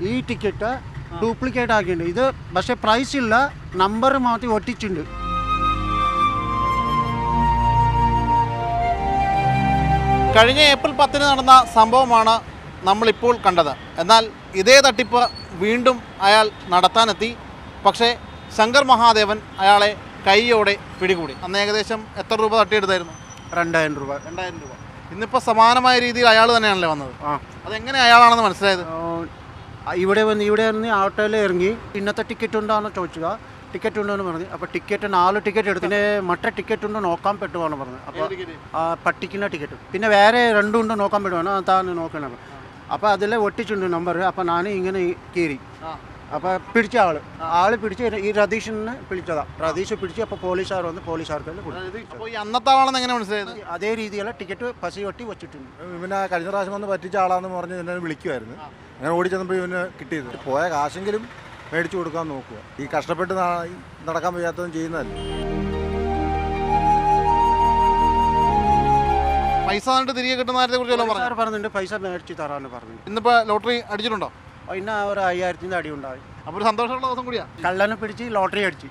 ഈ ticket duplicate ആക്കിയിട്ടുണ്ട്. ഇത് പക്ഷേ പ്രൈസ് ഇല്ല, നമ്പർ മാറ്റി ഒട്ടിച്ചിട്ടുണ്ട്. കഴിഞ്ഞ ഏപ്രിൽ 10 നടന്ന സംഭവമാണ് നമ്മളിപ്പോൾ കണ്ടത്. എന്നാൽ ഇതേ തട്ടിപ്പ് വീണ്ടും അയാൾ നടത്താനെത്തി. പക്ഷേ ശങ്കർ മഹാദേവൻ അയാളെ കൈയോടെ പിടികൂടി. അന്ന് ഏകദേശം എത്ര രൂപ തട്ടിയെടുത്തായിരുന്നു? 2000 രൂപ. 2000 രൂപ. ഇന്നിപ്പോൾ സമാനമായ രീതിയിൽ അയാൾ തന്നെയാണല്ലേ വന്നത്? അതെങ്ങനെ അയാളാണെന്ന് മനസ്സിലായത്? ഇവിടെ വന്ന് ഓട്ടോയിൽ ഇറങ്ങി ഇന്നത്തെ ടിക്കറ്റ് ഉണ്ടോയെന്ന് ചോദിച്ചത്. ടിക്കറ്റ് ഉണ്ടോ എന്ന് പറഞ്ഞു. അപ്പോൾ ടിക്കറ്റ് 4 ടിക്കറ്റ് എടുത്തു. പിന്നെ മറ്റേ ടിക്കറ്റ് ഉണ്ടോ നോക്കാൻ പറ്റുവാണ് പറഞ്ഞത്. അപ്പോൾ പട്ടിക്കുന്ന ടിക്കറ്റ് പിന്നെ വേറെ 2 ഉണ്ടോ നോക്കാൻ പറ്റുവാണ്. അതാണ് നോക്കണം. അപ്പോൾ അതിൽ ഒട്ടിച്ചുണ്ട് നമ്പർ. അപ്പോൾ ഞാൻ ഇങ്ങനെ കയറി. അപ്പോൾ പിടിച്ച ആള് പിടിച്ച് ഈ രതീഷിനെ പിടിച്ചതാ. രതീഷ് പിടിച്ച് അപ്പോൾ പോലീസുകാർ വന്ന് പോലീസുകാർക്ക് അപ്പോൾ ഈ അന്നത്തെ ആളാണെന്ന് എങ്ങനെ മനസ്സിലായത്? അതേ രീതിയിലുള്ള ടിക്കറ്റ് പസി ഒട്ടി വെച്ചിട്ടുണ്ട്. ഇവനെ കഴിഞ്ഞ പ്രാവശ്യം വന്ന് പറ്റിച്ച ആളാണെന്ന് പറഞ്ഞ് എന്നെ വിളിക്കുമായിരുന്നു. അങ്ങനെ ഓടി ചെന്നപ്പോൾ ഇവന് കിട്ടിയത്. പോയ കാശെങ്കിലും മേടിച്ചു കൊടുക്കാൻ നോക്കുക. ഈ കഷ്ടപ്പെട്ട് നടക്കാൻ വയ്യാത്തതും ചെയ്യുന്നതല്ലേ. പൈസ തന്നിട്ട് തിരികെ കിട്ടുന്ന കാര്യത്തെ കുറിച്ച് പറഞ്ഞിട്ടുണ്ട്. പൈസ മേടിച്ച് തരാമെന്ന് പറഞ്ഞു. ഇന്നിപ്പോൾ ലോട്ടറി അടിച്ചിട്ടുണ്ടോ? പിന്നെ ഒരു 5000-ന്റെ അടി ഉണ്ടായി. അപ്പോൾ ഒരു സന്തോഷമുള്ള ദിവസം കൂടിയാ. കള്ളനെ പിടിച്ച് ലോട്ടറി അടിച്ച്.